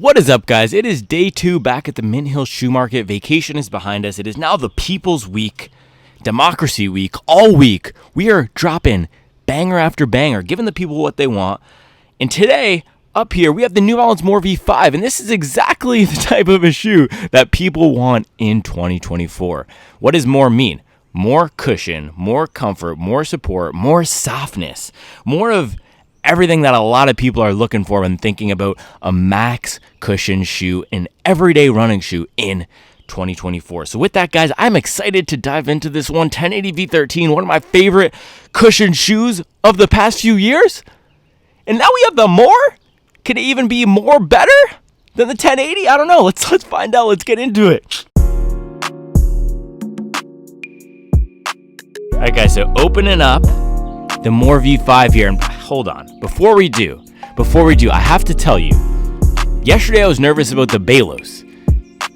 What is up, guys? It is day 2 back at the Mint Hill Shoe Market. Vacation is behind us. It is now the People's Week, Democracy Week, all week. We are dropping banger after banger, giving the people what they want. And today, up here, we have the New Balance More V5, and this is exactly the type of a shoe that people want in 2024. What does more mean? More cushion, more comfort, more support, more softness, more of everything that a lot of people are looking for when thinking about a max cushion shoe, an everyday running shoe in 2024. So with that, guys, I'm excited to dive into this one. 1080 V13, one of my favorite cushion shoes of the past few years. And now we have the More. Could it even be more better than the 1080? I don't know. Let's find out. Let's get into it. All right, guys, so opening up the More V5 here, and hold on. Before we do, I have to tell you, yesterday I was nervous about the Balos.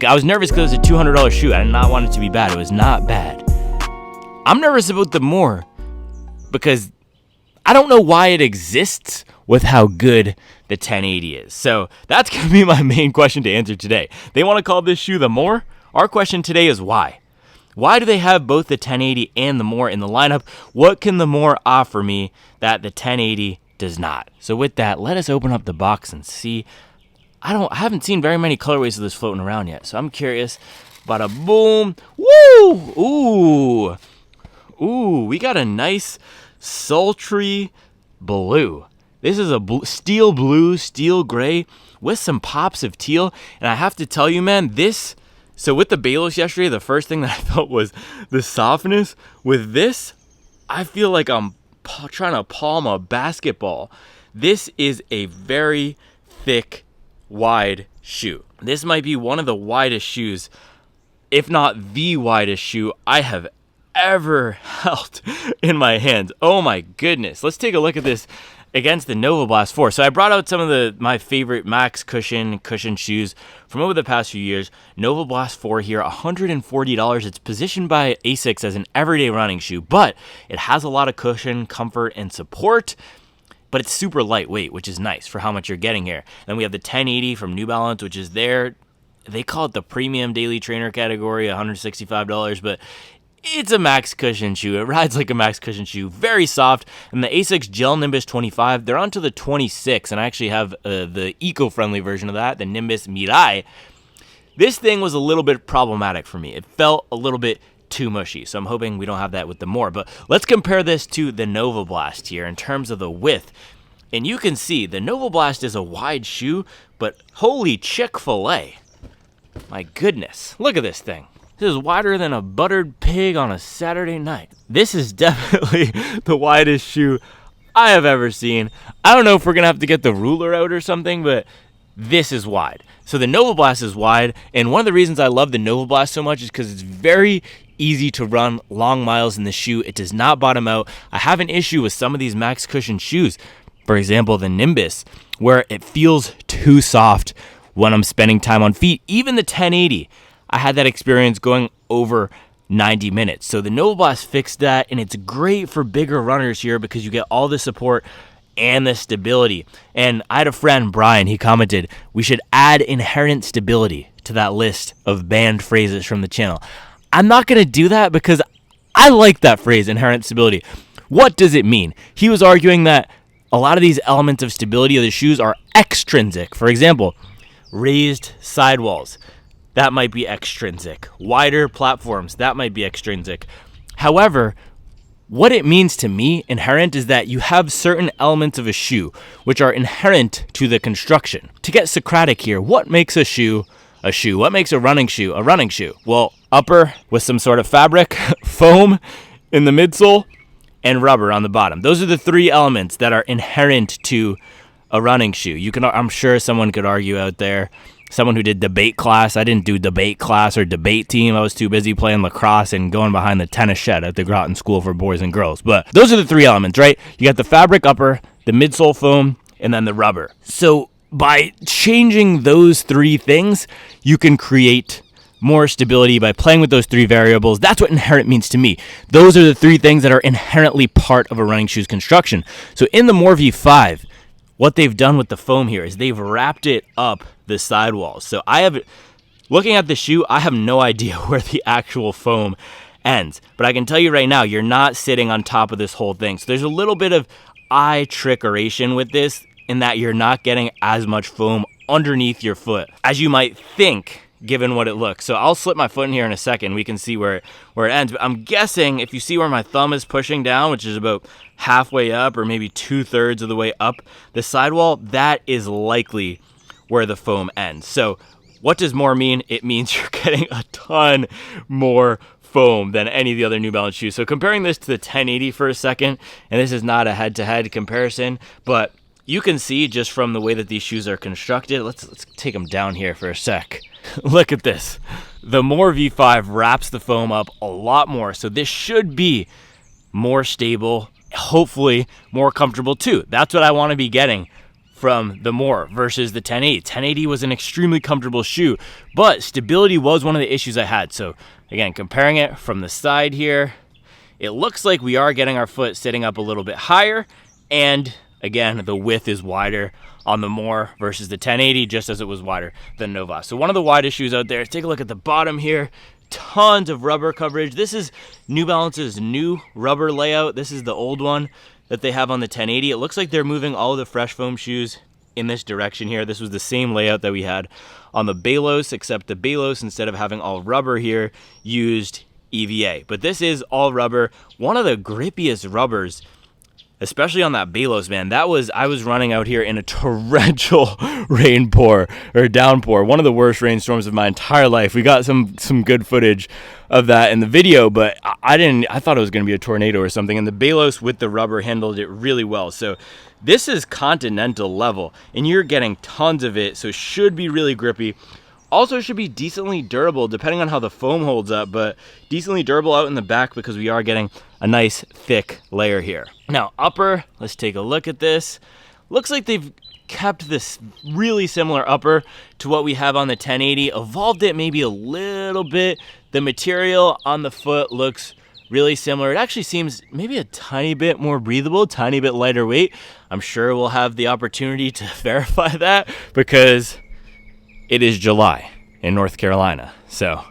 I was nervous because it was a $200 shoe. I did not want it to be bad. It was not bad. I'm nervous about the More because I don't know why it exists with how good the 1080 is. So that's going to be my main question to answer today. They want to call this shoe the More. Our question today is why? Why do they have both the 1080 and the More in the lineup? What can the More offer me that the 1080 does not? So with that, let us open up the box and see. I haven't seen very many colorways of this floating around yet, so I'm curious. Bada boom. Woo! Ooh, we got a nice sultry blue. This is a steel blue, steel gray with some pops of teal. And I have to tell you, man, so with the Balos yesterday, the first thing that I felt was the softness. With this, I feel like I'm trying to palm a basketball. This is a very thick, wide shoe. This might be one of the widest shoes, if not the widest shoe I have ever held in my hands. Oh my goodness. Let's take a look at this against the Nova Blast 4. So I brought out some of my favorite max cushion shoes from over the past few years. Nova Blast 4 here, $140. It's positioned by ASICS as an everyday running shoe, but it has a lot of cushion, comfort, and support, but it's super lightweight, which is nice for how much you're getting here. Then we have the 1080 from New Balance, which is they call it the premium daily trainer category, $165, but it's a max cushion shoe. It rides like a max cushion shoe. Very soft. And the ASICS Gel Nimbus 25, they're onto the 26, and I actually have the eco-friendly version of that, the Nimbus Mirai. This thing was a little bit problematic for me. It felt a little bit too mushy, so I'm hoping we don't have that with the More. But let's compare this to the Nova Blast here in terms of the width. And you can see the Nova Blast is a wide shoe, but holy Chick-fil-A. My goodness. Look at this thing. This is wider than a buttered pig on a Saturday night. This is definitely the widest shoe I have ever seen. I don't know if we're going to have to get the ruler out or something, but this is wide. So the Nova Blast is wide, and one of the reasons I love the Nova Blast so much is because it's very easy to run long miles in the shoe. It does not bottom out. I have an issue with some of these max cushion shoes. For example, the Nimbus, where it feels too soft when I'm spending time on feet. Even the 1080. I had that experience going over 90 minutes. So the Nova Blast fixed that, and it's great for bigger runners here because you get all the support and the stability. And I had a friend, Brian, he commented, we should add inherent stability to that list of banned phrases from the channel. I'm not going to do that because I like that phrase, inherent stability. What does it mean? He was arguing that a lot of these elements of stability of the shoes are extrinsic. For example, raised sidewalls. That might be extrinsic. Wider platforms, that might be extrinsic. However, what it means to me, inherent, is that you have certain elements of a shoe which are inherent to the construction. To get Socratic here, what makes a shoe a shoe? What makes a running shoe a running shoe? Well, upper with some sort of fabric, foam in the midsole, and rubber on the bottom. Those are the three elements that are inherent to a running shoe. I'm sure someone could argue out there, someone who did debate class. I didn't do debate class or debate team. I was too busy playing lacrosse and going behind the tennis shed at the Groton School for Boys and Girls. But those are the three elements, right? You got the fabric upper, the midsole foam, and then the rubber. So by changing those three things, you can create more stability by playing with those three variables. That's what inherent means to me. Those are the three things that are inherently part of a running shoe's construction. So in the More V5, what they've done with the foam here is they've wrapped it up the sidewalls. So looking at the shoe, I have no idea where the actual foam ends. But I can tell you right now, you're not sitting on top of this whole thing. So there's a little bit of eye trickeration with this in that you're not getting as much foam underneath your foot as you might think, given what it looks. So I'll slip my foot in here in a second. We can see where it ends. But I'm guessing if you see where my thumb is pushing down, which is about halfway up or maybe 2/3 of the way up the sidewall, that is likely where the foam ends. So what does more mean? It means you're getting a ton more foam than any of the other New Balance shoes. So comparing this to the 1080 for a second, and this is not a head-to-head comparison, but you can see just from the way that these shoes are constructed. Let's take them down here for a sec. Look at this. The More V5 wraps the foam up a lot more, so this should be more stable, hopefully more comfortable too. That's what I want to be getting from the More versus the 1080. 1080 was an extremely comfortable shoe, but stability was one of the issues I had. So again, comparing it from the side here, it looks like we are getting our foot sitting up a little bit higher, and again, the width is wider on the More versus the 1080, just as it was wider than Nova. So one of the widest shoes out there. Take a look at the bottom here. Tons of rubber coverage. This is New Balance's new rubber layout. This is the old one that they have on the 1080. It looks like they're moving all of the Fresh Foam shoes in this direction here. This was the same layout that we had on the Balos, except the Balos, instead of having all rubber here, used EVA. But this is all rubber. One of the grippiest rubbers, especially on that Balos, man. I was running out here in a torrential downpour. One of the worst rainstorms of my entire life. We got some good footage of that in the video, but I thought it was going to be a tornado or something. And the Balos with the rubber handled it really well. So this is Continental level, and you're getting tons of it, so it should be really grippy. Also should be decently durable, depending on how the foam holds up, but decently durable out in the back because we are getting a nice thick layer here. Now upper, let's take a look at this. Looks like they've kept this really similar upper to what we have on the 1080, evolved it maybe a little bit. The material on the foot looks really similar. It actually seems maybe a tiny bit more breathable, tiny bit lighter weight. I'm sure we'll have the opportunity to verify that because it is July in North Carolina. So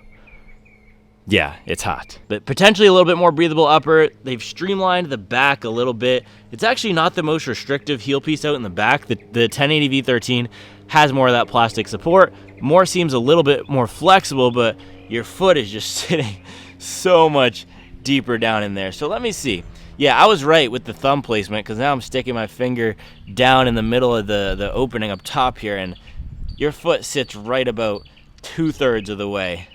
yeah, it's hot. But potentially a little bit more breathable upper. They've streamlined the back a little bit. It's actually not the most restrictive heel piece out in the back. The 1080 V13 has more of that plastic support. More seems a little bit more flexible, but your foot is just sitting so much deeper down in there. So let me see. Yeah, I was right with the thumb placement because now I'm sticking my finger down in the middle of the opening up top here, and your foot sits right about 2/3 of the way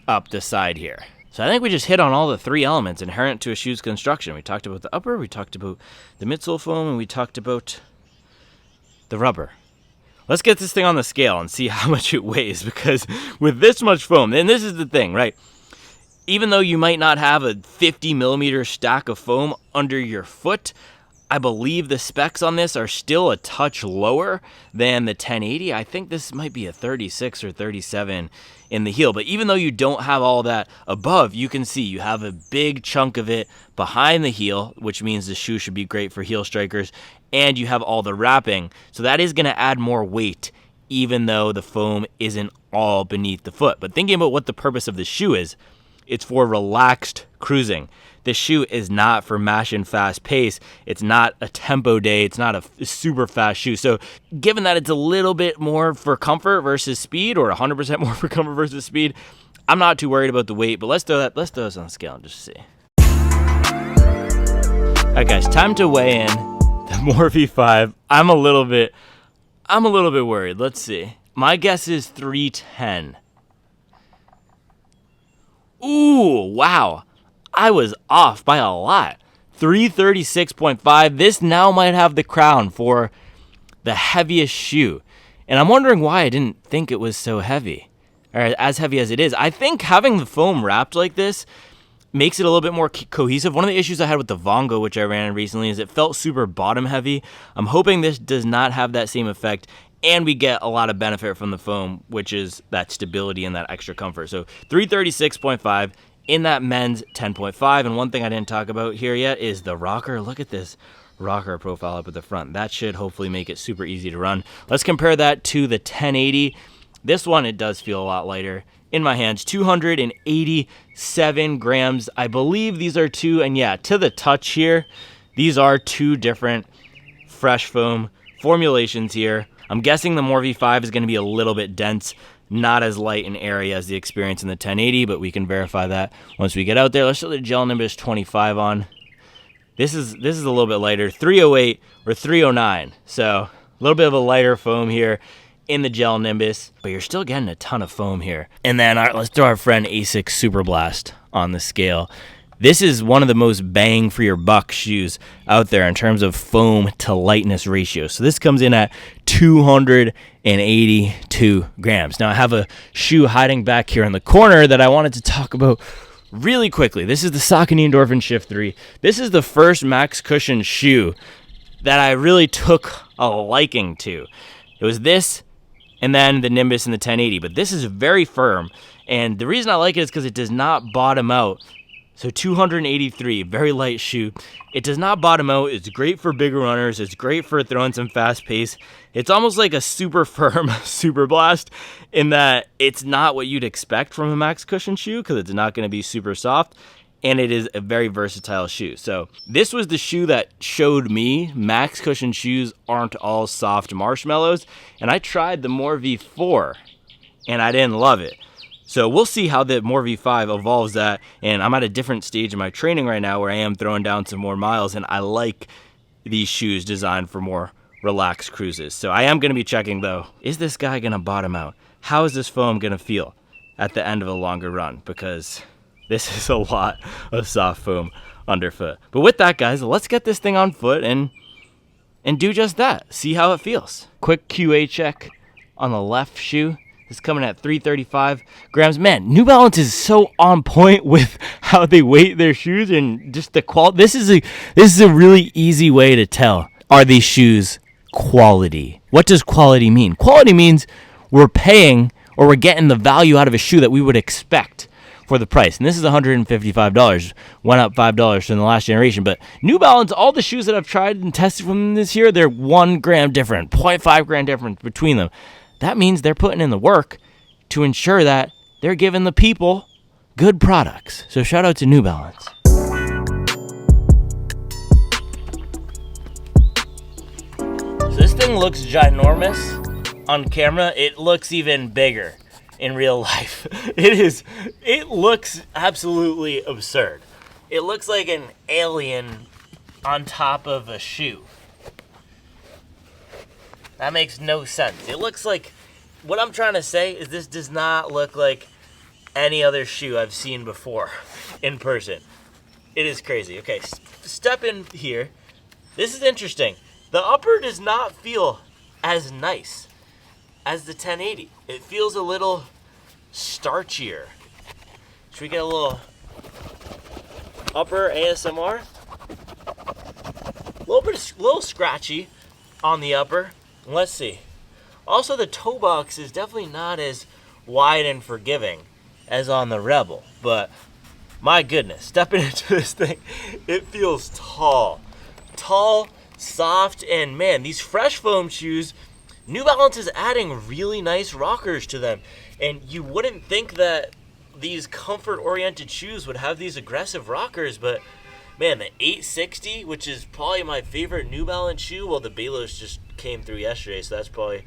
up the side here. So I think we just hit on all the three elements inherent to a shoe's construction. We talked about the upper, we talked about the midsole foam, and we talked about the rubber. Let's get this thing on the scale and see how much it weighs, because with this much foam, and this is the thing, right? Even though you might not have a 50 millimeter stack of foam under your foot, I believe the specs on this are still a touch lower than the 1080. I think this might be a 36 or 37 in the heel. But even though you don't have all that above, you can see you have a big chunk of it behind the heel, which means the shoe should be great for heel strikers. And you have all the wrapping. So that is going to add more weight, even though the foam isn't all beneath the foot. But thinking about what the purpose of the shoe is, it's for relaxed cruising. This shoe is not for mash and fast pace. It's not a tempo day. It's not a super fast shoe. So given that it's a little bit more for comfort versus speed, or 100% more for comfort versus speed, I'm not too worried about the weight, but let's throw this on the scale and just see. All right, guys, time to weigh in the More V5. I'm a little bit worried. Let's see. My guess is 310. Ooh, wow. I was off by a lot. 336.5. This now might have the crown for the heaviest shoe. And I'm wondering why I didn't think it was so heavy, or as heavy as it is. I think having the foam wrapped like this makes it a little bit more cohesive. One of the issues I had with the Vongo, which I ran recently, is it felt super bottom heavy. I'm hoping this does not have that same effect, and we get a lot of benefit from the foam, which is that stability and that extra comfort. So 336.5 in that men's 10.5. And one thing I didn't talk about here yet is the rocker. Look at this rocker profile up at the front. That should hopefully make it super easy to run. Let's compare that to the 1080. This one, it does feel a lot lighter in my hands. 287 grams. I believe these are two, and yeah, to the touch here, these are two different fresh foam formulations here. I'm guessing the More V5 is going to be a little bit dense, not as light and airy as the experience in the 1080, but we can verify that once we get out there. Let's show the Gel Nimbus 25 on. This is a little bit lighter, 308 or 309. So a little bit of a lighter foam here in the Gel Nimbus, but you're still getting a ton of foam here. And then let's throw our friend Asics Super Blast on the scale. This is one of the most bang for your buck shoes out there in terms of foam to lightness ratio. So this comes in at 282 grams. Now I have a shoe hiding back here in the corner that I wanted to talk about really quickly. This is the Saucony Endorphin Shift 3. This is the first max cushion shoe that I really took a liking to. It was this and then the Nimbus and the 1080, but this is very firm. And the reason I like it is because it does not bottom out. So 283, very light shoe. It does not bottom out. It's great for bigger runners. It's great for throwing some fast pace. It's almost like a super firm Super Blast in that it's not what you'd expect from a max cushion shoe because it's not going to be super soft, and it is a very versatile shoe. So this was the shoe that showed me max cushion shoes aren't all soft marshmallows, and I tried the More V4, and I didn't love it. So we'll see how the More V5 evolves that, and I'm at a different stage in my training right now where I am throwing down some more miles, and I like these shoes designed for more relaxed cruises. So I am going to be checking, though, is this guy going to bottom out? How is this foam going to feel at the end of a longer run? Because this is a lot of soft foam underfoot. But with that, guys, let's get this thing on foot and do just that. See how it feels. Quick QA check on the left shoe. It's coming at 335 grams. Man, New Balance is so on point with how they weight their shoes and just the quality. This is a really easy way to tell, are these shoes quality? What does quality mean? Quality means we're paying or we're getting the value out of a shoe that we would expect for the price. And this is $155. Went up $5 from the last generation. But New Balance, all the shoes that I've tried and tested from them this year, they're 1 gram different, 0.5 gram difference between them. That means they're putting in the work to ensure that they're giving the people good products. So shout out to New Balance. So this thing looks ginormous on camera. It looks even bigger in real life. It looks absolutely absurd. It looks like an alien on top of a shoe. That makes no sense. It looks like, what I'm trying to say is this does not look like any other shoe I've seen before in person. It is crazy. Okay, step in here. This is interesting. The upper does not feel as nice as the 1080. It feels a little starchier. Should we get a little upper ASMR? A little scratchy on the upper. Let's see. Also, the toe box is definitely not as wide and forgiving as on the Rebel, but my goodness, stepping into this thing, it feels tall, soft, and man, these fresh foam shoes, New Balance is adding really nice rockers to them, and you wouldn't think that these comfort-oriented shoes would have these aggressive rockers, but man, the 860, which is probably my favorite New Balance shoe, well, the Balos just came through yesterday, so that's probably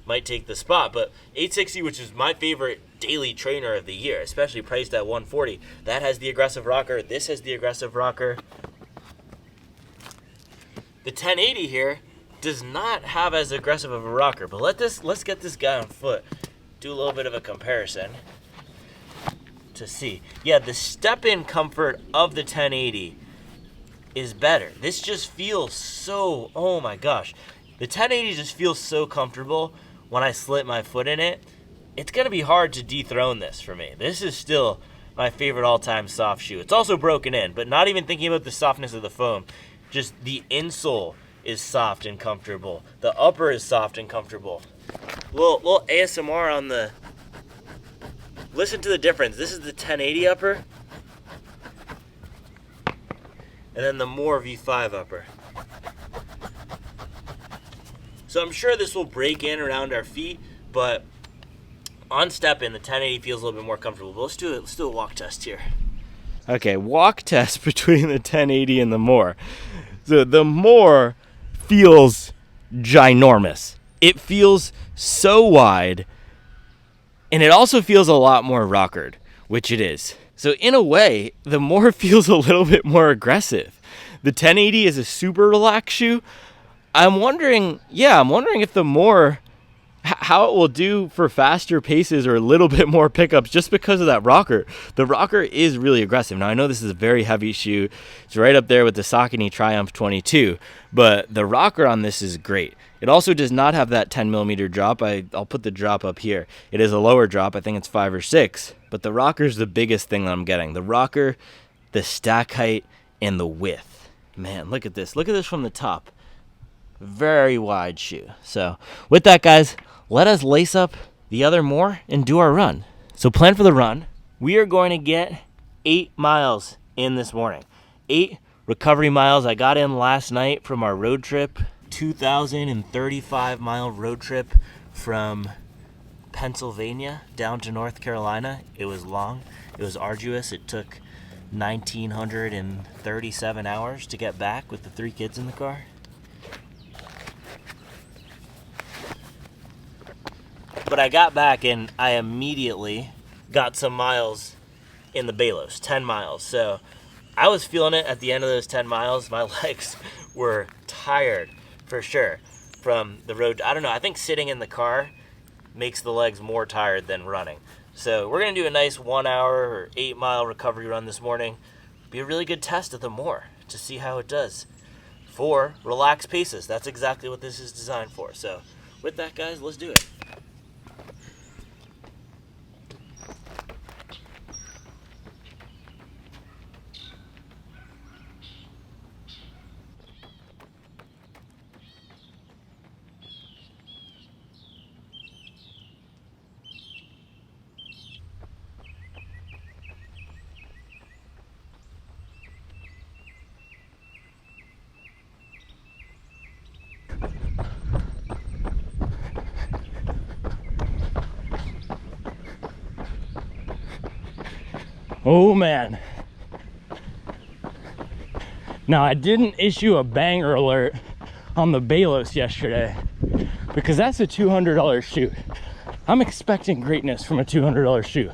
might take the spot, but 860, which is my favorite daily trainer of the year, especially priced at $140, that has the aggressive rocker. This has the aggressive rocker. The 1080 here does not have as aggressive of a rocker, but let's get this guy on foot, do a little bit of a comparison to see. Yeah, the step-in comfort of the 1080 is better. This just feels so, oh my gosh. The 1080 just feels so comfortable when I slip my foot in it. It's going to be hard to dethrone this for me. This is still my favorite all-time soft shoe. It's also broken in, but not even thinking about the softness of the foam. Just the insole is soft and comfortable. The upper is soft and comfortable. Little ASMR on the... Listen to the difference. This is the 1080 upper. And then the More V5 upper. So I'm sure this will break in around our feet, but on step-in, the 1080 feels a little bit more comfortable. But let's do a walk test here. Okay, walk test between the 1080 and the More. So the More feels ginormous. It feels so wide, and it also feels a lot more rockered, which it is. So in a way, the More feels a little bit more aggressive. The 1080 is a super relaxed shoe. I'm wondering if the More, how it will do for faster paces or a little bit more pickups just because of that rocker. The rocker is really aggressive. Now, I know this is a very heavy shoe. It's right up there with the Saucony Triumph 22, but the rocker on this is great. It also does not have that 10 millimeter drop. I'll put the drop up here. It is a lower drop. I think it's 5 or 6, but the rocker is the biggest thing that I'm getting. The rocker, the stack height, and the width. Man, look at this. Look at this from the top. Very wide shoe. So with that, guys, let us lace up the other More and do our run. So plan for the run. We are going to get 8 miles in this morning. 8 recovery miles. I got in last night from our road trip, 2,035 mile road trip from Pennsylvania down to North Carolina. It was long. It was arduous. It took 1,937 hours to get back with the 3 kids in the car. But I got back and I immediately got some miles in the Balos, 10 miles. So I was feeling it at the end of those 10 miles. My legs were tired for sure from the road. I don't know, I think sitting in the car makes the legs more tired than running. So we're going to do a nice 1 hour or 8 mile recovery run this morning. Be a really good test of the More to see how it does for relaxed paces. That's exactly what this is designed for. So with that, guys, let's do it. Oh man. Now, I didn't issue a banger alert on the Balos yesterday because that's a $200 shoe. I'm expecting greatness from a $200 shoe.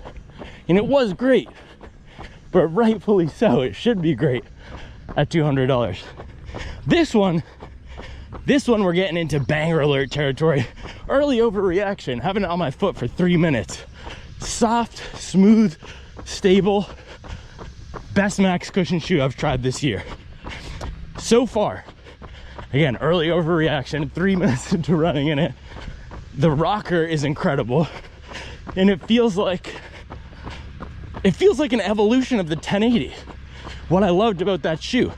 And it was great, but rightfully so. It should be great at $200. This one we're getting into banger alert territory. Early overreaction, having it on my foot for 3 minutes. Soft, smooth, stable, best max cushion shoe I've tried this year so far. Again, early overreaction, 3 minutes into running in it. The rocker is incredible, and it feels like an evolution of the 1080. What I loved about that shoe.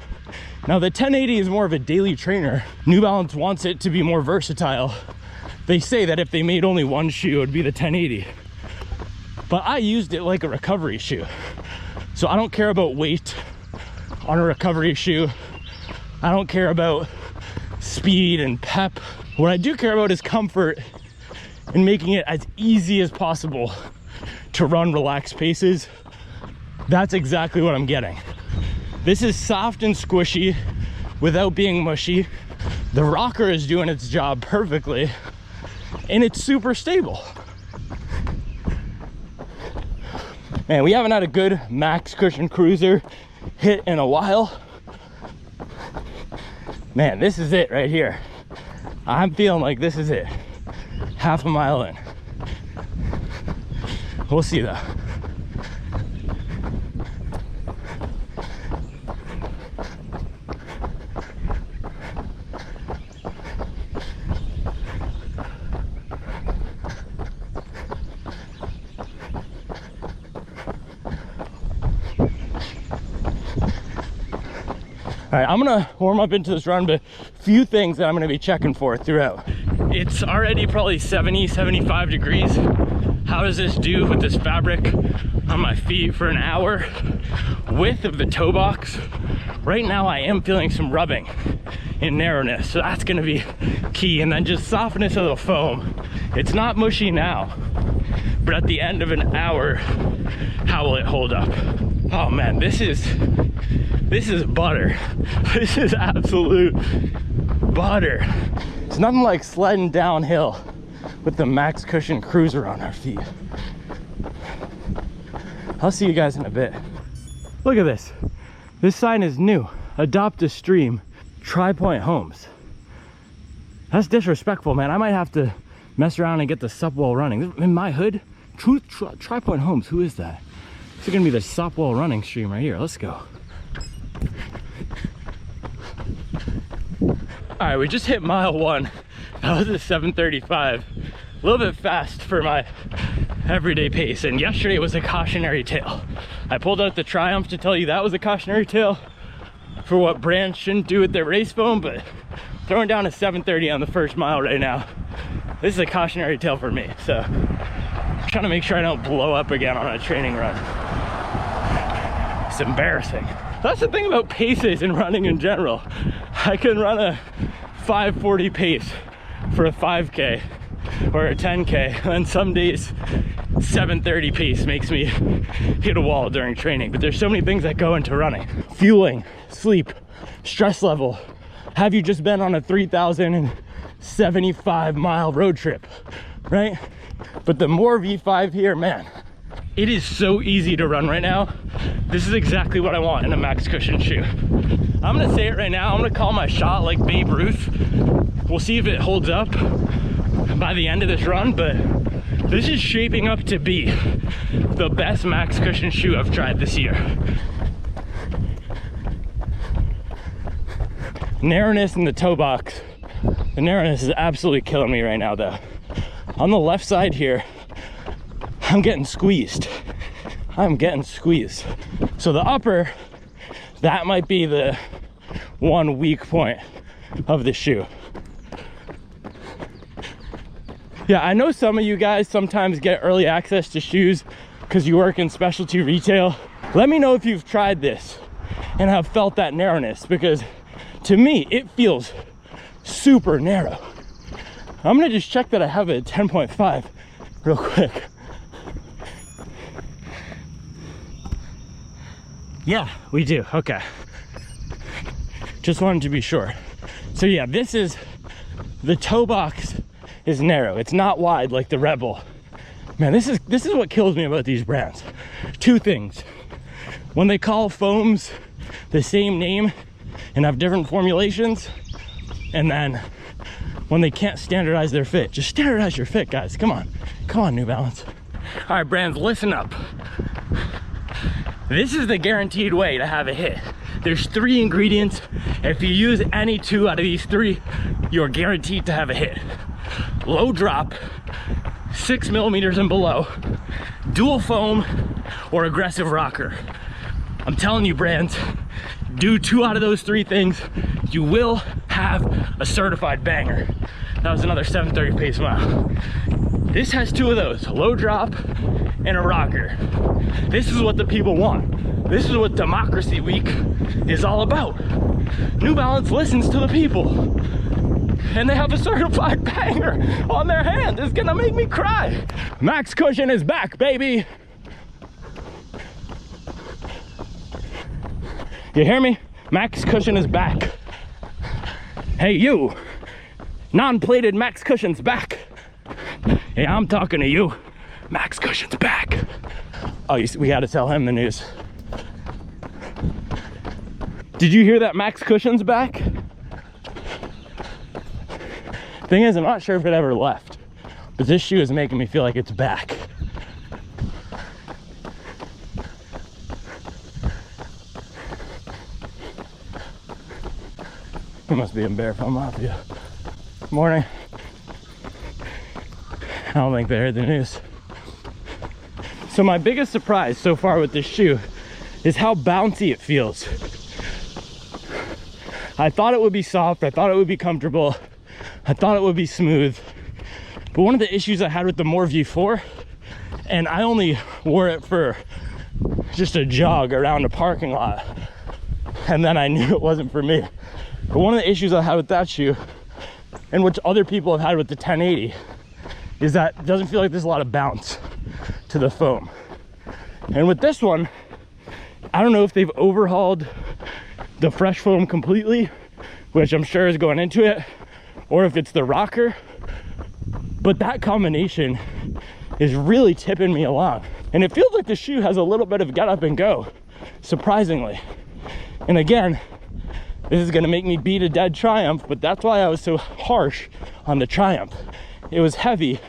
Now, the 1080 is more of a daily trainer. New Balance wants it to be more versatile. They say that if they made only one shoe, it would be the 1080. But I used it like a recovery shoe. So I don't care about weight on a recovery shoe. I don't care about speed and pep. What I do care about is comfort and making it as easy as possible to run relaxed paces. That's exactly what I'm getting. This is soft and squishy without being mushy. The rocker is doing its job perfectly, and it's super stable. Man, we haven't had a good max cushion cruiser hit in a while. Man, this is it right here. I'm feeling like this is it. Half a mile in. We'll see though. All right, I'm gonna warm up into this run, but a few things that I'm gonna be checking for throughout. It's already probably 70, 75 degrees. How does this do with this fabric on my feet for an hour? Width of the toe box. Right now I am feeling some rubbing and narrowness. So that's gonna be key. And then just softness of the foam. It's not mushy now, but at the end of an hour, how will it hold up? Oh man, this is butter. This is absolute butter. It's nothing like sledding downhill with the Max Cushion Cruiser on our feet. I'll see you guys in a bit. Look at this. This sign is new. Adopt a stream, Tri-Point Homes. That's disrespectful, man. I might have to mess around and get the Supwell running. In my hood, Tri-Point Homes, who is that? This is gonna be the Supwell running stream right here. Let's go. All right, we just hit mile 1. That was a 7:35. A little bit fast for my everyday pace. And yesterday was a cautionary tale. I pulled out the Triumph to tell you that was a cautionary tale for what brands shouldn't do with their race foam, but throwing down a 7:30 on the first mile right now, this is a cautionary tale for me. So I'm trying to make sure I don't blow up again on a training run. It's embarrassing. That's the thing about paces and running in general. I can run a 5:40 pace for a 5K or a 10K, and some days 7:30 pace makes me hit a wall during training. But there's so many things that go into running: fueling, sleep, stress level. Have you just been on a 3,075 mile road trip, right? But the More V5 here, man, it is so easy to run right now. This is exactly what I want in a Max Cushion shoe. I'm gonna say it right now, I'm gonna call my shot like Babe Ruth. We'll see if it holds up by the end of this run, but this is shaping up to be the best Max Cushion shoe I've tried this year. Narrowness in the toe box. The narrowness is absolutely killing me right now though. On the left side here, I'm getting squeezed. I'm getting squeezed. So the upper, that might be the one weak point of the shoe. Yeah, I know some of you guys sometimes get early access to shoes because you work in specialty retail. Let me know if you've tried this and have felt that narrowness, because to me, it feels super narrow. I'm gonna just check that I have a 10.5 real quick. Yeah, we do, okay. Just wanted to be sure. So yeah, this is, the toe box is narrow. It's not wide like the Rebel. Man, this is what kills me about these brands. Two things. When they call foams the same name and have different formulations, and then when they can't standardize their fit. Just standardize your fit, guys. Come on, New Balance. All right, brands, listen up. This is the guaranteed way to have a hit. There's 3 ingredients. If you use any 2 out of these 3, you're guaranteed to have a hit. Low drop, 6 millimeters and below, dual foam, or aggressive rocker. I'm telling you, brands, do 2 out of those 3 things, you will have a certified banger. That was another 7:30 pace mile. This has 2 of those, low drop and a rocker. This is what the people want. This is what Democracy Week is all about. New Balance listens to the people, and they have a certified banger on their hand. It's gonna make me cry. Max Cushion is back, baby. You hear me? Max Cushion is back. Hey, you, non-plated Max Cushion's back. Hey, I'm talking to you. Max Cushion's back. Oh, we gotta tell him the news. Did you hear that Max Cushion's back? Thing is, I'm not sure if it ever left, but this shoe is making me feel like it's back. You must be in Barefoot Mafia. Morning. I don't think they heard the news. So my biggest surprise so far with this shoe is how bouncy it feels. I thought it would be soft, I thought it would be comfortable, I thought it would be smooth. But one of the issues I had with the More V4, and I only wore it for just a jog around a parking lot, and then I knew it wasn't for me. But one of the issues I had with that shoe, and which other people have had with the 1080, is that it doesn't feel like there's a lot of bounce to the foam. And with this one, I don't know if they've overhauled the fresh foam completely, which I'm sure is going into it, or if it's the rocker, but that combination is really tipping me along. And it feels like the shoe has a little bit of get up and go, surprisingly. And again, this is gonna make me beat a dead Triumph, but that's why I was so harsh on the Triumph. It was heavy.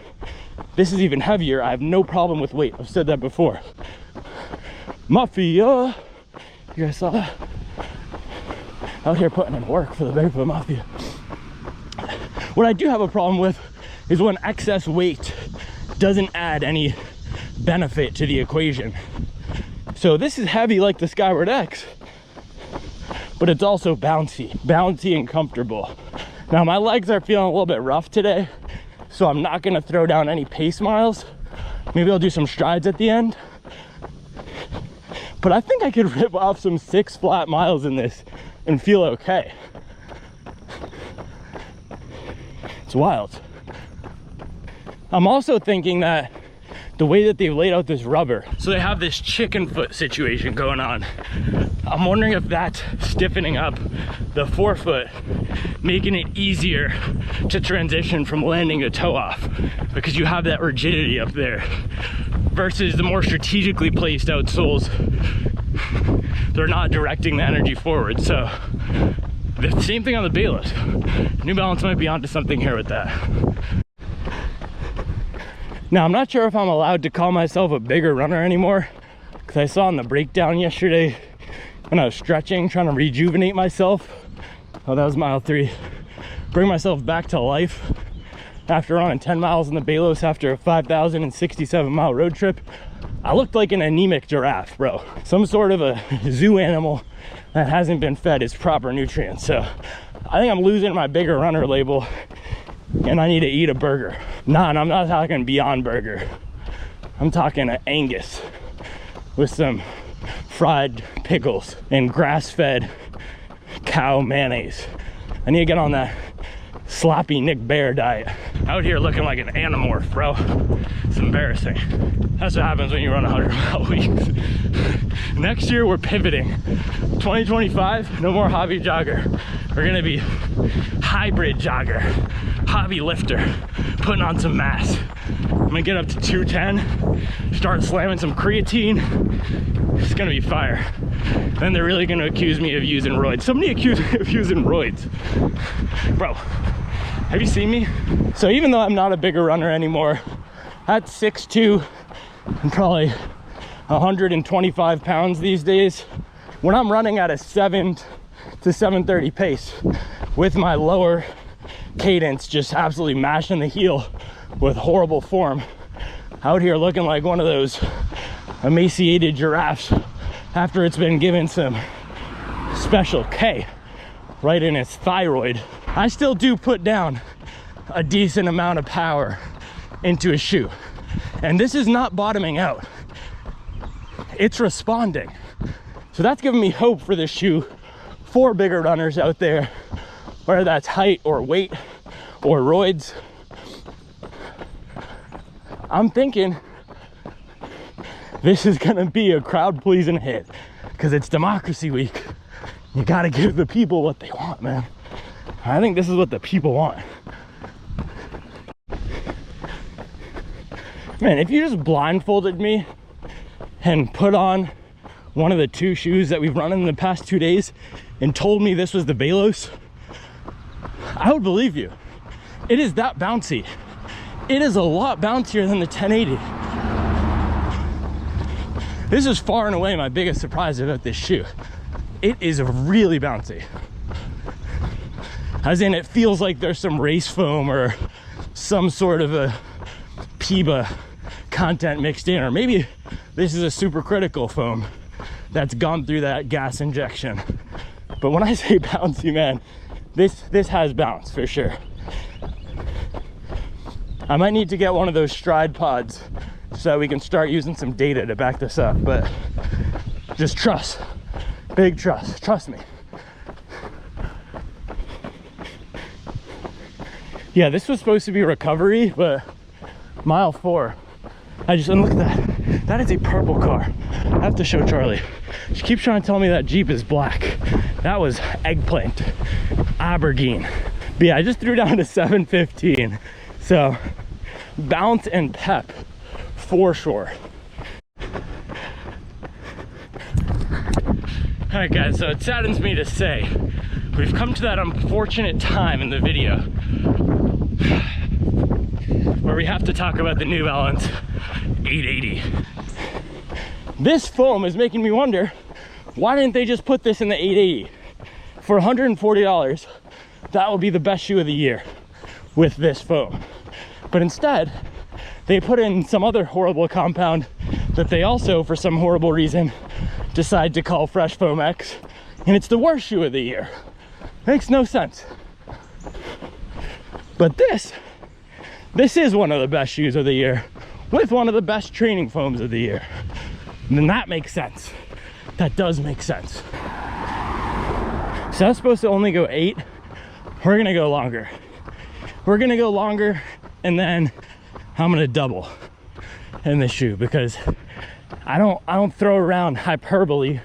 This is even heavier. I have no problem with weight. I've said that before. Mafia. You guys saw that? Out here putting in work for the Barefoot Mafia. What I do have a problem with is when excess weight doesn't add any benefit to the equation. So this is heavy like the Skyward X, but it's also bouncy and comfortable. Now my legs are feeling a little bit rough today, so I'm not gonna throw down any pace miles. Maybe I'll do some strides at the end. But I think I could rip off some 6 flat miles in this and feel okay. It's wild. I'm also thinking that the way that they've laid out this rubber, so they have this chicken foot situation going on. I'm wondering if that's stiffening up the forefoot, making it easier to transition from landing to toe off, because you have that rigidity up there versus the more strategically placed outsoles. They're not directing the energy forward. So the same thing on the Bayless. New Balance might be onto something here with that. Now I'm not sure if I'm allowed to call myself a bigger runner anymore, because I saw in the breakdown yesterday when I was stretching, trying to rejuvenate myself. Oh, that was mile 3. Bring myself back to life after running 10 miles in the Balos after a 5,067 mile road trip. I looked like an anemic giraffe, bro. Some sort of a zoo animal that hasn't been fed its proper nutrients. So I think I'm losing my bigger runner label, and I need to eat a burger. Nah, and I'm not talking Beyond Burger. I'm talking an Angus with some fried pickles and grass-fed cow mayonnaise. I need to get on that sloppy Nick Bear diet. Out here looking like an anamorph, bro. It's embarrassing. That's what happens when you run 100-mile weeks. Next year we're pivoting. 2025, no more hobby jogger. We're gonna be hybrid jogger, hobby lifter, putting on some mass. I'm gonna get up to 210, start slamming some creatine. It's gonna be fire. Then they're really gonna accuse me of using roids. Somebody accused me of using roids. Bro, have you seen me? So even though I'm not a bigger runner anymore, at 6'2", and probably 125 pounds these days, when I'm running at a 7 to 7:30 pace with my lower cadence just absolutely mashing the heel with horrible form, out here looking like one of those emaciated giraffes after it's been given some special K right in its thyroid. I still do put down a decent amount of power into a shoe, and this is not bottoming out, it's responding. So that's giving me hope for this shoe for bigger runners out there, whether that's height or weight or roids. I'm thinking this is gonna be a crowd pleasing hit, because it's Democracy Week. You gotta give the people what they want, man. I think this is what the people want. Man, if you just blindfolded me and put on one of the 2 shoes that we've run in the past 2 days and told me this was the Balos, I would believe you. It is that bouncy. It is a lot bouncier than the 1080. This is far and away my biggest surprise about this shoe. It is really bouncy. As in, it feels like there's some race foam or some sort of a PIBA content mixed in, or maybe this is a supercritical foam that's gone through that gas injection. But when I say bouncy, man, this has bounce for sure. I might need to get one of those stride pods so that we can start using some data to back this up, but just trust Big trust me. Yeah, this was supposed to be recovery, but mile 4, and look at that. That is a purple car. I have to show Charli. She keeps trying to tell me that Jeep is black. That was eggplant, Aberdeen. But yeah, I just threw down to 7:15. So bounce and pep for sure. All right guys, so it saddens me to say, we've come to that unfortunate time in the video where we have to talk about the New Balance 880. This foam is making me wonder, why didn't they just put this in the 880? For $140, that would be the best shoe of the year with this foam. But instead, they put in some other horrible compound that they also, for some horrible reason, decide to call Fresh Foam X, and it's the worst shoe of the year. Makes no sense. But this is one of the best shoes of the year with one of the best training foams of the year. And then that makes sense. That does make sense. So I was supposed to only go 8. We're gonna go longer. We're gonna go longer, and then I'm gonna double in this shoe, because I don't throw around hyperbole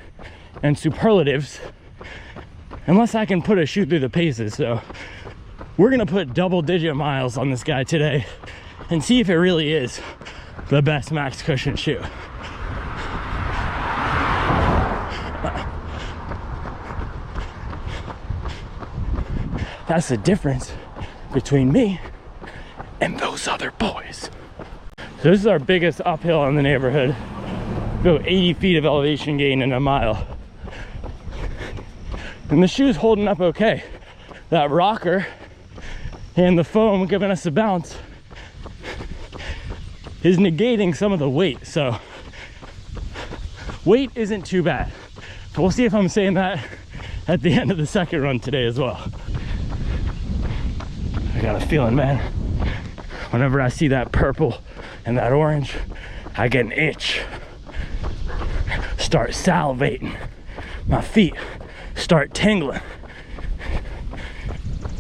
and superlatives unless I can put a shoe through the paces. So we're gonna put double-digit miles on this guy today and see if it really is the best max cushion shoe. That's the difference between me and those other boys. So this is our biggest uphill in the neighborhood. About 80 feet of elevation gain in a mile. And the shoe's holding up okay. That rocker and the foam giving us a bounce is negating some of the weight. So weight isn't too bad. But we'll see if I'm saying that at the end of the second run today as well. I got a feeling, man, whenever I see that purple and that orange, I get an itch. Start salivating. My feet start tingling.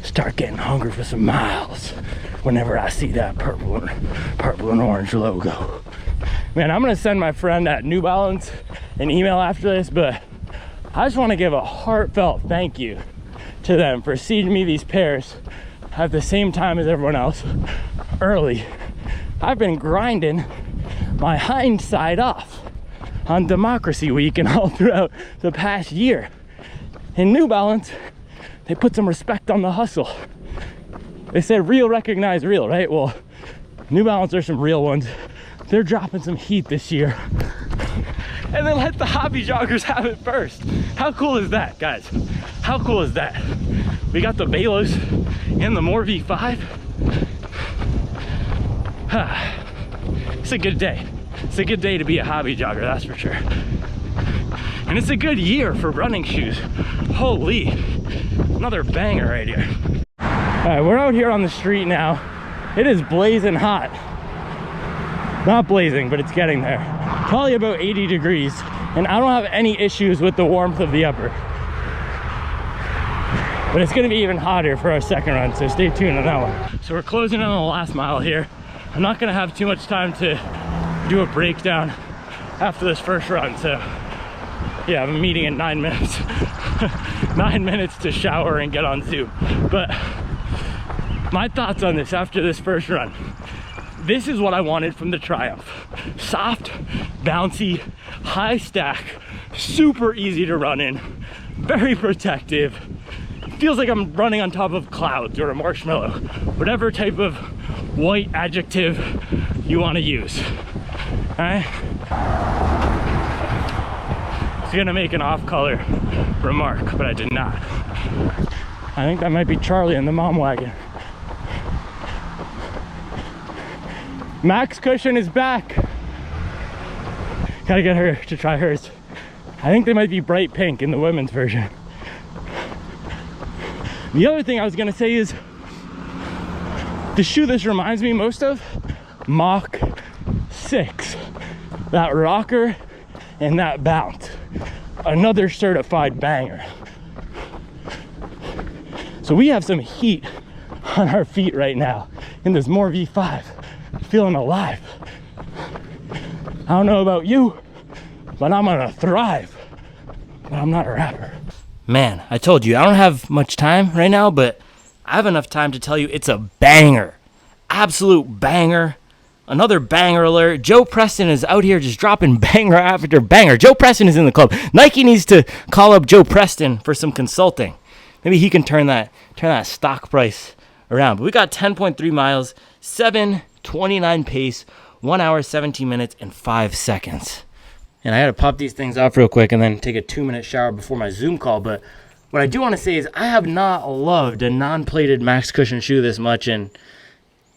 Start getting hungry for some miles whenever I see that purple and orange logo. Man, I'm gonna send my friend at New Balance an email after this, but I just want to give a heartfelt thank you to them for seeding me these pairs at the same time as everyone else early. I've been grinding my hind side off on Democracy Week and all throughout the past year. In New Balance, they put some respect on the hustle. They said real recognize real, right? Well, New Balance are some real ones. They're dropping some heat this year. And then let the hobby joggers have it first. How cool is that, guys? How cool is that? We got the Balos and the More V5. It's a good day. It's a good day to be a hobby jogger, that's for sure. And it's a good year for running shoes. Holy, another banger right here. All right, we're out here on the street now. It is blazing hot. Not blazing, but it's getting there. Probably about 80 degrees. And I don't have any issues with the warmth of the upper. But it's gonna be even hotter for our second run, so stay tuned on that one. So we're closing in on the last mile here. I'm not gonna have too much time to do a breakdown after this first run, so yeah, I have a meeting in 9 minutes. 9 minutes to shower and get on Zoom. But my thoughts on this after this first run. This is what I wanted from the Triumph. Soft, bouncy, high stack, super easy to run in, very protective. Feels like I'm running on top of clouds or a marshmallow, whatever type of white adjective you want to use. All right. I was gonna make an off-color remark, but I did not. I think that might be Charli in the mom wagon. Max Cushion is back. Gotta get her to try hers. I think they might be bright pink in the women's version. The other thing I was gonna say is the shoe this reminds me most of, Mach 6. That rocker and that bounce. another certified banger. So we have some heat on our feet right now in this More V5, feeling alive. I don't know about you, but I'm gonna thrive. But I'm not a rapper. Man, I told you, I don't have much time right now, but I have enough time to tell you it's a banger. Absolute banger. Another banger alert. Joe Preston is out here just dropping banger after banger. Joe Preston is in the club. Nike needs to call up Joe Preston for some consulting. Maybe he can turn that stock price around. But we got 10.3 miles, 7:29 pace, 1 hour, 17 minutes, and 5 seconds. And I had to pop these things off real quick and then take a 2-minute shower before my Zoom call. But what I do want to say is I have not loved a non-plated max cushion shoe this much in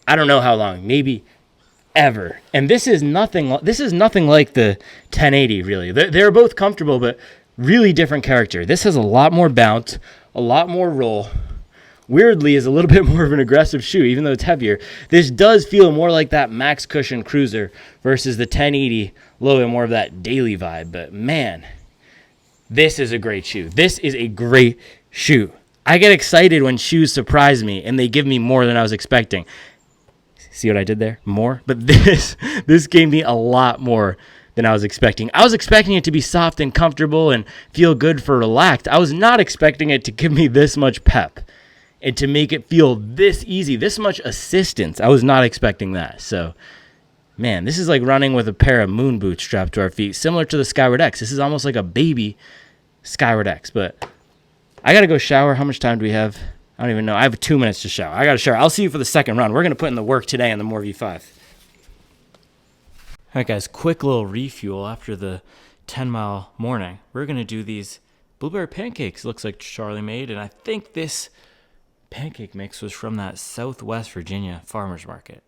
I don't know how long, maybe ever. And this is nothing like the 1080 really. They're both comfortable, but really different character. This has a lot more bounce, a lot more roll. Weirdly is a little bit more of an aggressive shoe, even though it's heavier. This does feel more like that max cushion cruiser versus the 1080, a little bit more of that daily vibe. But man, this is a great shoe. This is a great shoe. I get excited when shoes surprise me and they give me more than I was expecting. See what I did there? More? But this gave me a lot more than I was expecting. I was expecting it to be soft and comfortable and feel good for relaxed. I was not expecting it to give me this much pep and to make it feel this easy, this much assistance. I was not expecting that. So, man, this is like running with a pair of moon boots strapped to our feet, similar to the Skyward X. This is almost like a baby Skyward X. But I got to go shower. How much time do we have? I don't even know. I have 2 minutes to shower. I got to shower. I'll see you for the second run. We're going to put in the work today on the More V5. All right, guys, quick little refuel after the 10-mile morning. We're going to do these blueberry pancakes. Looks like Charli made, and I think this pancake mix was from that Southwest Virginia farmer's market.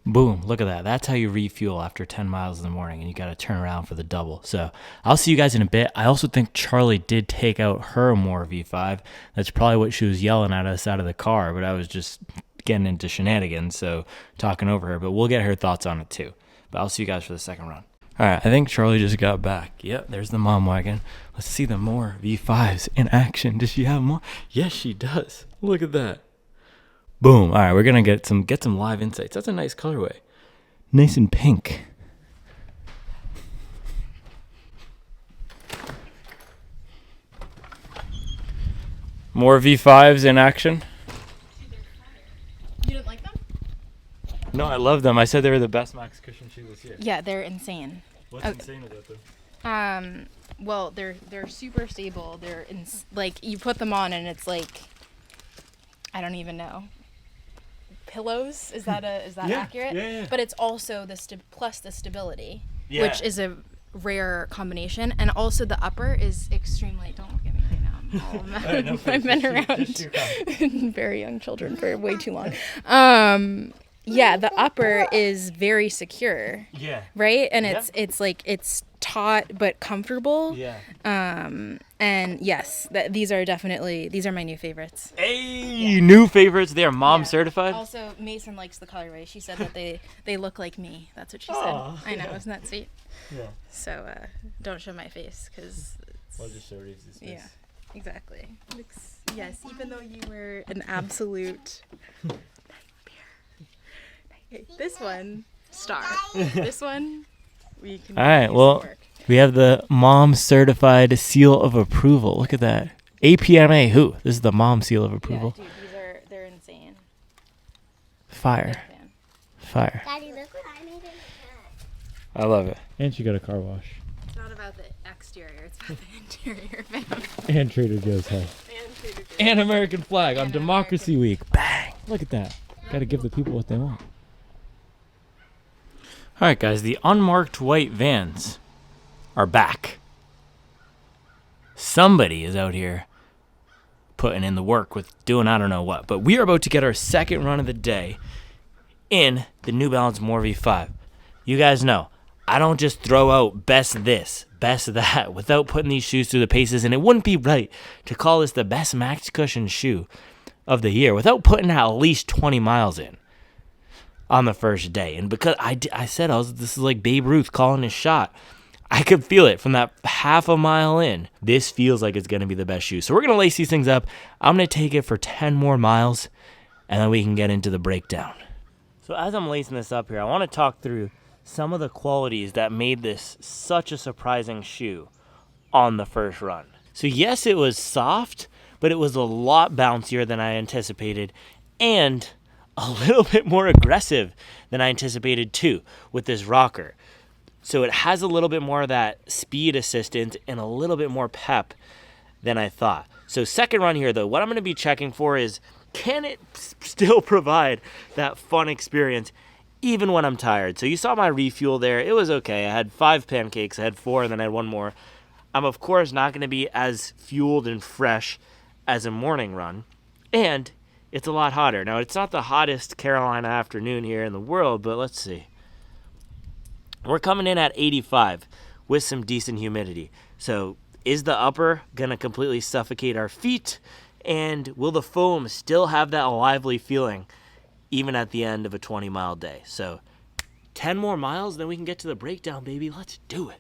Boom, look at that. That's how you refuel after 10 miles in the morning, and you got to turn around for the double. So I'll see you guys in a bit. I also think Charli did take out her More V5. That's probably what she was yelling at us out of the car, but I was just getting into shenanigans, so talking over her. But we'll get her thoughts on it too. But I'll see you guys for the second run. All right, I think Charli just got back. Yep, there's the mom wagon. Let's see the More V5s in action. Does she have more? Yes, she does. Look at that. Boom. All right, we're going to get some live insights. That's a nice colorway. Nice and pink. More V5s in action. You didn't like them? No, I love them. I said they were the best max cushion shoe this year. Yeah, they're insane. What's insane about them? Well, they're super stable. They're like you put them on and it's like I don't even know. Pillows? Is that Yeah, accurate? yeah. But it's also plus the stability, Yeah. which is a rare combination, and also the upper is extreme light. Don't look at me right now. I'm all Right, no, I've been just around very young children for way too long. Yeah, the upper is very secure. Yeah. Right? And Yeah. it's like it's taut but comfortable. Yeah. And yes, these are my new favorites. Hey, new favorites. They are mom Yeah. certified. Also, Mason likes the colorway. She said that they look like me. That's what she Aw. said. I know, isn't that sweet? Yeah. So don't show my face because Well, just show Reese's face. yeah, exactly. Yes, even though you were an absolute. This one, star. This one, we can. All right, use well, some work. we have the mom certified seal of approval. Look at that. APMA who? This is the mom seal of approval. Yeah, dude, they're insane. Fire. Big fan. Fire. Daddy, look what I made in the cat. I love it. And she got a car wash. It's not about the exterior; it's about the interior, fam. And Trader Joe's house. And Trader Joe's. And American flag on And Democracy American- Week. Bang! Look at that. Got to give the people what they want. All right, guys, the unmarked white vans are back. Somebody is out here putting in the work with doing I don't know what. But we are about to get our second run of the day in the New Balance More V5. You guys know, I don't just throw out best this, best that, without putting these shoes through the paces. And it wouldn't be right to call this the best max cushion shoe of the year without putting at least 20 miles in on the first day. And because I said this is like Babe Ruth calling his shot. I could feel it from that half a mile in. This feels like it's going to be the best shoe. So we're going to lace these things up. I'm going to take it for 10 more miles, and then we can get into the breakdown. So as I'm lacing this up here, I want to talk through some of the qualities that made this such a surprising shoe on the first run. So yes, it was soft, but it was a lot bouncier than I anticipated, and a little bit more aggressive than I anticipated too with this rocker. So it has a little bit more of that speed assistance and a little bit more pep than I thought. So second run here though, what I'm going to be checking for is, can it still provide that fun experience even when I'm tired? So you saw my refuel there. It was okay. I had 5 pancakes. I had 4 and then I had 1 more. I'm of course not going to be as fueled and fresh as a morning run. And it's a lot hotter. Now it's not the hottest Carolina afternoon here in the world, but let's see. We're coming in at 85 with some decent humidity. So is the upper going to completely suffocate our feet? And will the foam still have that lively feeling even at the end of a 20-mile day? So 10 more miles, then we can get to the breakdown, baby. Let's do it.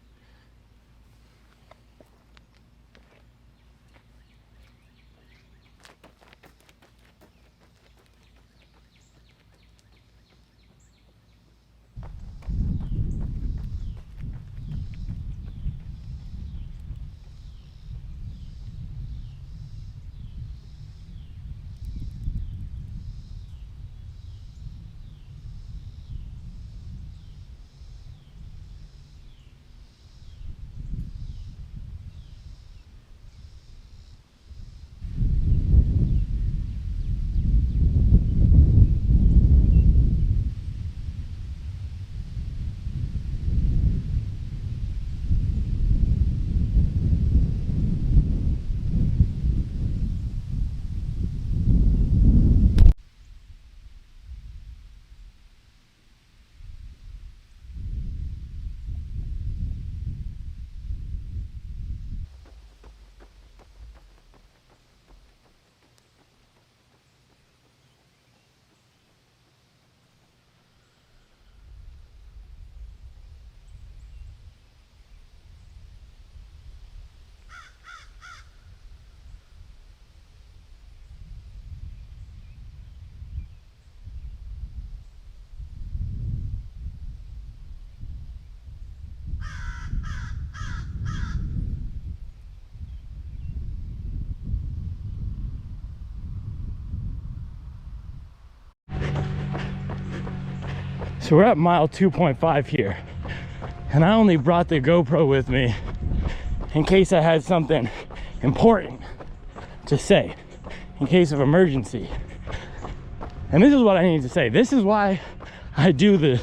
So we're at mile 2.5 here, and I only brought the GoPro with me in case I had something important to say, in case of emergency. And this is what I need to say. This is why I do the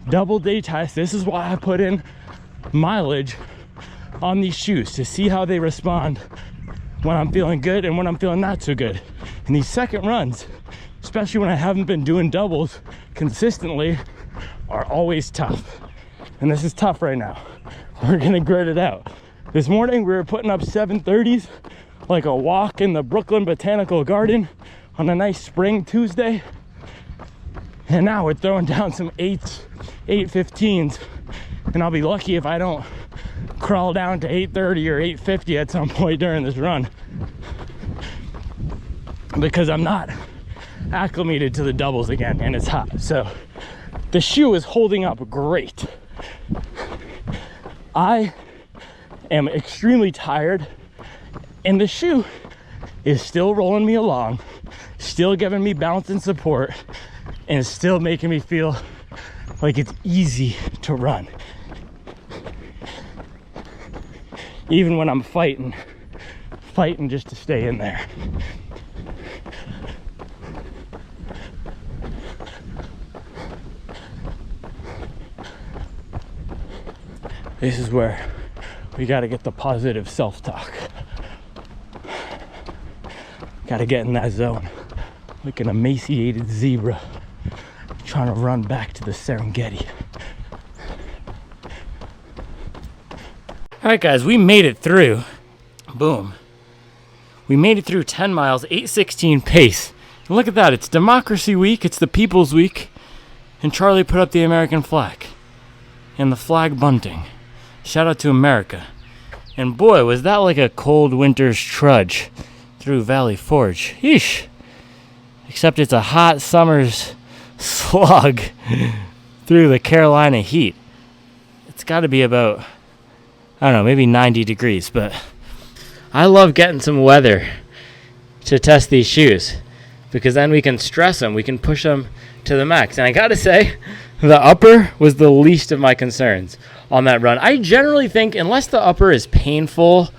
double day test. This is why I put in mileage on these shoes, to see how they respond when I'm feeling good and when I'm feeling not so good. And these second runs, especially when I haven't been doing doubles consistently, are always tough. And this is tough right now. We're gonna grit it out. This morning we were putting up 7:30s, like a walk in the Brooklyn Botanical Garden on a nice spring Tuesday. And now we're throwing down some 8:15s, and I'll be lucky if I don't crawl down to 8:30 or 8:50 at some point during this run, because I'm not acclimated to the doubles again, and it's hot. So the shoe is holding up great. I am extremely tired, and the shoe is still rolling me along, still giving me bounce and support, and it's still making me feel like it's easy to run. Even when I'm fighting just to stay in there. This is where we got to get the positive self-talk. Got to get in that zone like an emaciated zebra trying to run back to the Serengeti. All right, guys, we made it through. Boom. We made it through 10 miles, 8:16 pace. And look at that. It's Democracy Week. It's the People's Week. And Charli put up the American flag and the flag bunting. Shout out to America. And boy, was that like a cold winter's trudge through Valley Forge. Yeesh. Except it's a hot summer's slog through the Carolina heat. It's got to be about, I don't know, maybe 90 degrees, but I love getting some weather to test these shoes because then we can stress them, we can push them to the max. And I got to say, the upper was the least of my concerns on that run. I generally think unless the upper is painful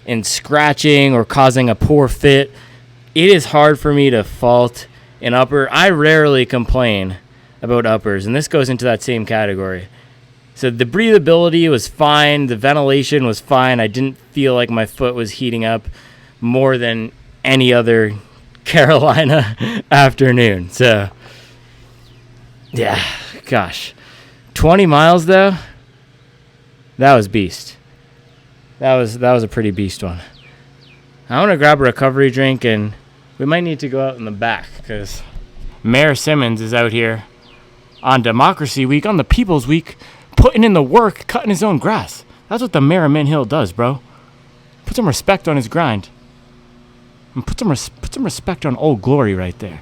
and scratching or causing a poor fit, it is hard for me to fault an upper. I rarely complain about uppers, and this goes into that same category. So the breathability was fine. The ventilation was fine. I didn't feel like my foot was heating up more than any other Carolina afternoon. So, yeah, gosh. 20 miles, though, that was beast. That was a pretty beast one. I want to grab a recovery drink, and we might need to go out in the back because Mayor Simmons is out here on Democracy Week, on the People's Week, putting in the work, cutting his own grass. That's what the mayor of Mint Hill does, bro. Put some respect on his grind. And put some respect on Old Glory right there.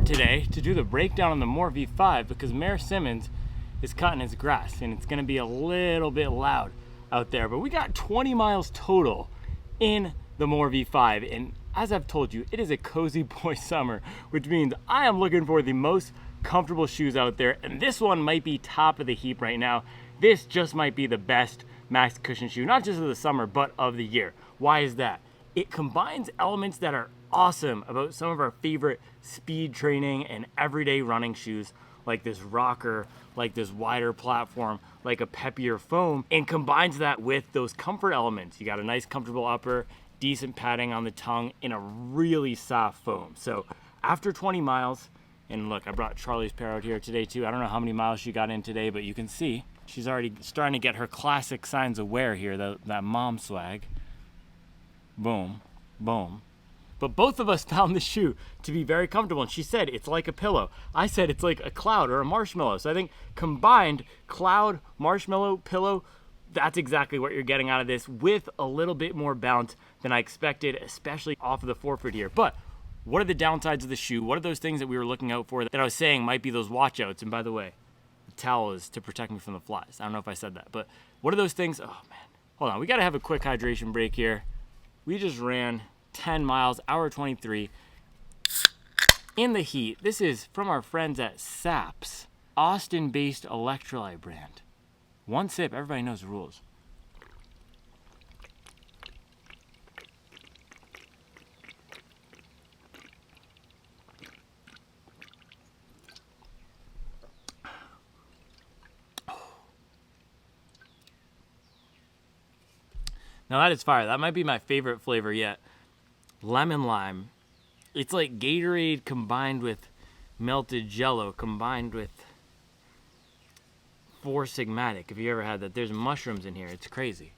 Today to do the breakdown on the Moore V5 because Mayor Simmons is cutting his grass and it's going to be a little bit loud out there, but we got 20 miles total in the Moore V5, and as I've told you, it is a cozy boy summer, which means I am looking for the most comfortable shoes out there, and this one might be top of the heap right now. This just might be the best max cushion shoe, not just of the summer but of the year. Why is that? It combines elements that are awesome about some of our favorite speed training and everyday running shoes, like this rocker, like this wider platform, like a peppier foam, and combines that with those comfort elements. You got a nice comfortable upper, decent padding on the tongue, and a really soft foam. So after 20 miles, and look, I brought Charli's pair out here today too. I don't know how many miles she got in today, but you can see she's already starting to get her classic signs of wear here, that mom swag. Boom, boom. But both of us found the shoe to be very comfortable. And she said, it's like a pillow. I said, it's like a cloud or a marshmallow. So I think combined cloud, marshmallow, pillow, that's exactly what you're getting out of this with a little bit more bounce than I expected, especially off of the forefoot here. But what are the downsides of the shoe? What are those things that we were looking out for that I was saying might be those watch outs? And by the way, the towel is to protect me from the flies. I don't know if I said that, but what are those things? Oh man, hold on. We got to have a quick hydration break here. We just ran 10 miles, hour 23 in the heat. This is from our friends at Saps, Austin-based electrolyte brand. One sip, everybody knows the rules. Now that is fire. That might be my favorite flavor yet. Lemon lime. It's like Gatorade combined with melted Jello combined with Four Sigmatic. If you ever had that, there's mushrooms in here. It's crazy.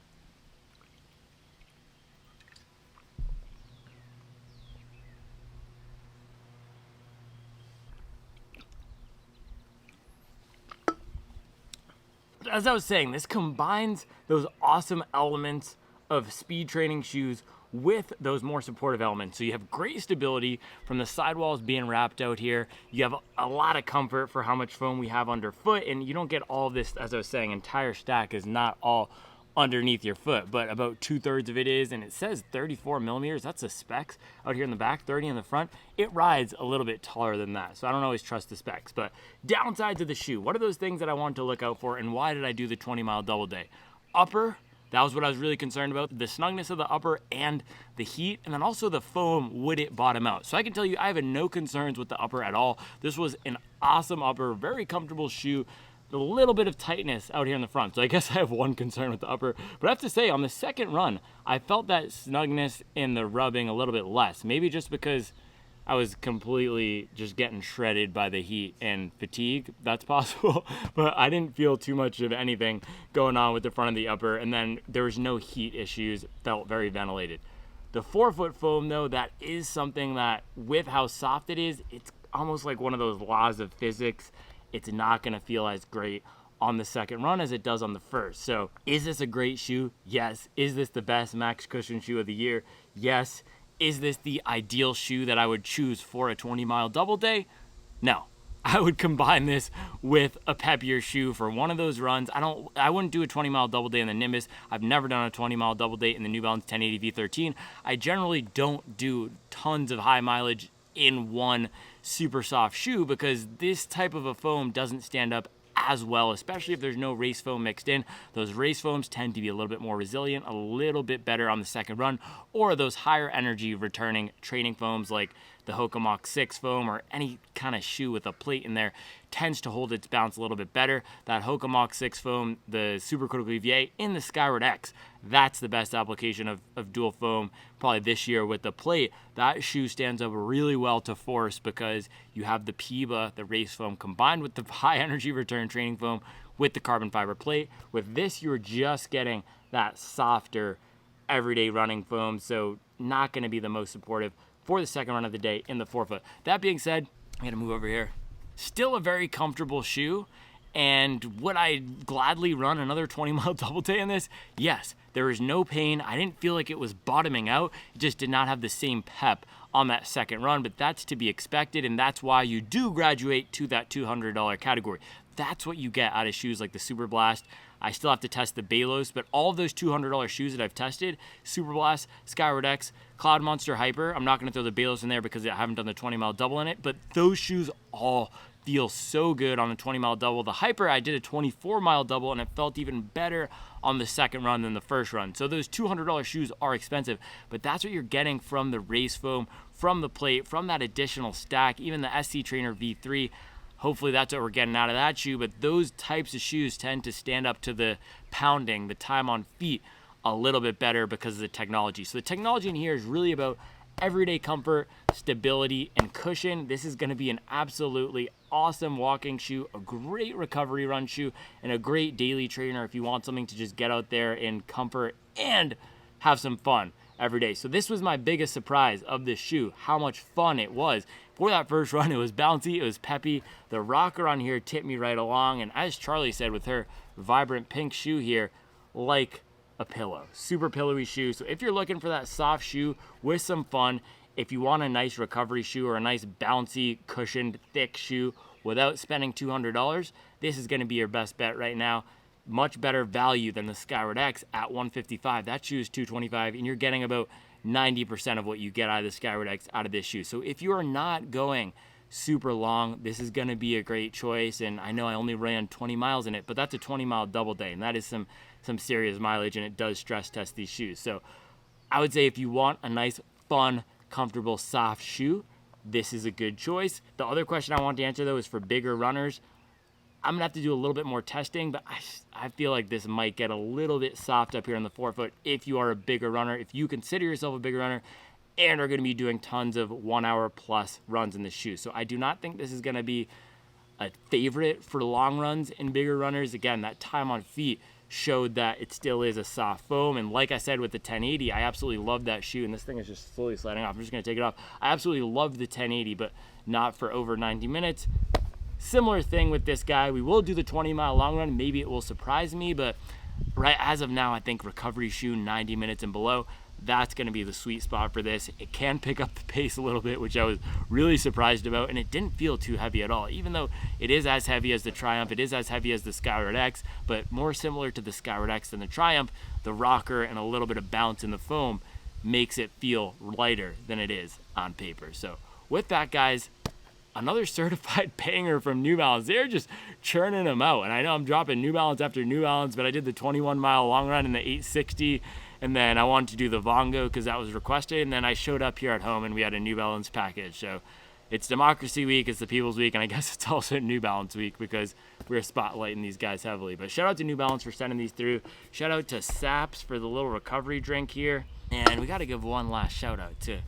As I was saying, this combines those awesome elements of speed training shoes with those more supportive elements. So you have great stability from the sidewalls being wrapped out here. You have a lot of comfort for how much foam we have underfoot, and you don't get all of this, as I was saying, entire stack is not all underneath your foot, but about 2/3 of it is, and it says 34 millimeters. That's the specs out here in the back, 30 in the front. It rides a little bit taller than that, so I don't always trust the specs. But downsides of the shoe, what are those things that I wanted to look out for, and why did I do the 20-mile double day? Upper, that was what I was really concerned about, the snugness of the upper and the heat, and then also the foam, would it bottom out? So I can tell you I have no concerns with the upper at all. This was an awesome upper, very comfortable shoe, a little bit of tightness out here in the front. So I guess I have one concern with the upper, but I have to say on the second run, I felt that snugness in the rubbing a little bit less. Maybe just because I was completely just getting shredded by the heat and fatigue. That's possible, but I didn't feel too much of anything going on with the front of the upper, and then there was no heat issues. It felt very ventilated. The forefoot foam, though, that is something that, with how soft it is, it's almost like one of those laws of physics. It's not going to feel as great on the second run as it does on the first. So is this a great shoe? Yes. Is this the best max cushion shoe of the year? Yes. Is this the ideal shoe that I would choose for a 20-mile double day? No. I would combine this with a peppier shoe for one of those runs. I wouldn't do a 20-mile double day in the Nimbus. I've never done a 20-mile double day in the New Balance 1080 V13. I generally don't do tons of high mileage in one super soft shoe because this type of a foam doesn't stand up as well, especially if there's no race foam mixed in. Those race foams tend to be a little bit more resilient, a little bit better on the second run, or those higher energy returning training foams like the Hoka Mach 6 foam or any kind of shoe with a plate in there tends to hold its bounce a little bit better. That Hoka Mach 6 foam, the Supercritical EVA in the Skyward X, that's the best application of dual foam probably this year with the plate. That shoe stands up really well to force because you have the PIBA, the race foam, combined with the high energy return training foam with the carbon fiber plate. With this, you're just getting that softer everyday running foam, so not going to be the most supportive for the second run of the day in the forefoot. That being said, I'm gonna move over here. Still a very comfortable shoe, and would I gladly run another 20-mile double day in this? Yes. There is no pain. I didn't feel like it was bottoming out. It just did not have the same pep on that second run, but that's to be expected, and that's why you do graduate to that $200 category. That's what you get out of shoes like the Super Blast. I still have to test the Balos, but all of those $200 shoes that I've tested, Super Blast, Skyward X, Cloud Monster Hyper, I'm not going to throw the Balos in there because I haven't done the 20-mile double in it, but those shoes all feel so good on a 20-mile double. The Hyper, I did a 24-mile double, and it felt even better on the second run than the first run. So those $200 shoes are expensive, but that's what you're getting from the race foam, from the plate, from that additional stack, even the SC Trainer V3. Hopefully that's what we're getting out of that shoe, but those types of shoes tend to stand up to the pounding, the time on feet, a little bit better because of the technology. So the technology in here is really about everyday comfort, stability, and cushion. This is going to be an absolutely awesome walking shoe, a great recovery run shoe, and a great daily trainer if you want something to just get out there in comfort and have some fun every day. So this was my biggest surprise of this shoe, how much fun it was. For that first run, it was bouncy, it was peppy. The rocker on here tipped me right along, and as Charli said with her vibrant pink shoe here, like a pillow. Super pillowy shoe. So if you're looking for that soft shoe with some fun, if you want a nice recovery shoe or a nice bouncy, cushioned, thick shoe without spending $200, this is going to be your best bet right now. Much better value than the Skyward X at $155. That shoe is $225, and you're getting about 90% of what you get out of the Skyward X out of this shoe. So if you are not going super long, this is going to be a great choice. And I know I only ran 20 miles in it, but that's a 20-mile double day, and that is some serious mileage, and it does stress test these shoes. So I would say if you want a nice, fun, comfortable, soft shoe, this is a good choice. The other question I want to answer, though, is for bigger runners. I'm going to have to do a little bit more testing, but I feel like this might get a little bit soft up here on the forefoot if you are a bigger runner, if you consider yourself a bigger runner and are going to be doing tons of 1 hour plus runs in this shoe. So I do not think this is going to be a favorite for long runs in bigger runners. Again, that time on feet showed that it still is a soft foam. And like I said with the 1080, I absolutely love that shoe. And this thing is just slowly sliding off. I'm just going to take it off. I absolutely love the 1080, but not for over 90 minutes. Similar thing with this guy. We will do the 20-mile long run. Maybe it will surprise me, but right as of now, I think recovery shoe 90 minutes and below, that's going to be the sweet spot for this. It can pick up the pace a little bit, which I was really surprised about, and it didn't feel too heavy at all, even though it is as heavy as the Triumph, it is as heavy as the Skyward X, but more similar to the Skyward X than the Triumph. The rocker and a little bit of bounce in the foam makes it feel lighter than it is on paper. So with that, guys, another certified banger from New Balance. They're just churning them out. And I know I'm dropping New Balance after New Balance, but I did the 21-mile long run in the 860, and then I wanted to do the Vongo because that was requested, and then I showed up here at home and we had a New Balance package. So it's Democracy Week, it's the People's Week, and I guess it's also New Balance Week because we're spotlighting these guys heavily. But shout out to New Balance for sending these through. Shout out to Saps for the little recovery drink here. And we got to give one last shout out to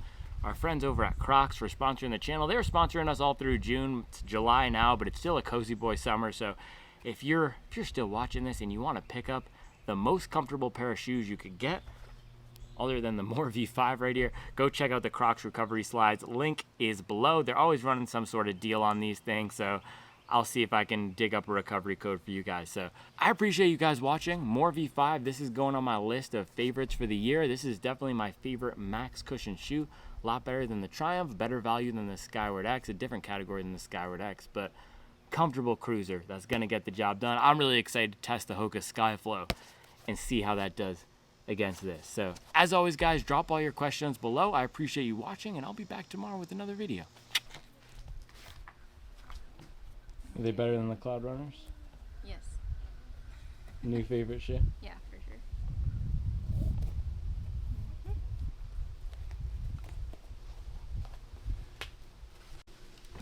our friends over at Crocs for sponsoring the channel. They're sponsoring us all through June. It's July now, but it's still a cozy boy summer. So if you're still watching this and you want to pick up the most comfortable pair of shoes you could get, other than the More V5 right here, go check out the Crocs recovery slides. Link is below. They're always running some sort of deal on these things, so I'll see if I can dig up a recovery code for you guys. So I appreciate you guys watching. More V5, this is going on my list of favorites for the year. This is definitely my favorite max cushion shoe. A lot better than the Triumph, better value than the Skyward X, a different category than the Skyward X, but comfortable cruiser that's gonna get the job done. I'm really excited to test the Hoka Skyflow and see how that does against this. So as always, guys, drop all your questions below. I appreciate you watching, and I'll be back tomorrow with another video. Are they better than the Cloud Runners? Yes. New favorite shoe? Yeah, for sure.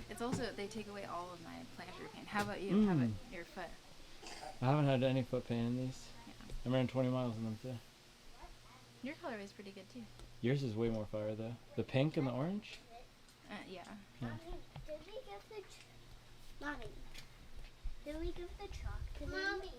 It's also, they take away all of my plantar pain. How about you? How about your foot? I haven't had any foot pain in these. Yeah. I ran 20 miles in them today. Your colorway is pretty good too. Yours is way more fire though. The pink and the orange? Yeah. Mommy, did we give the Mommy, did we give the chalk to Mommy?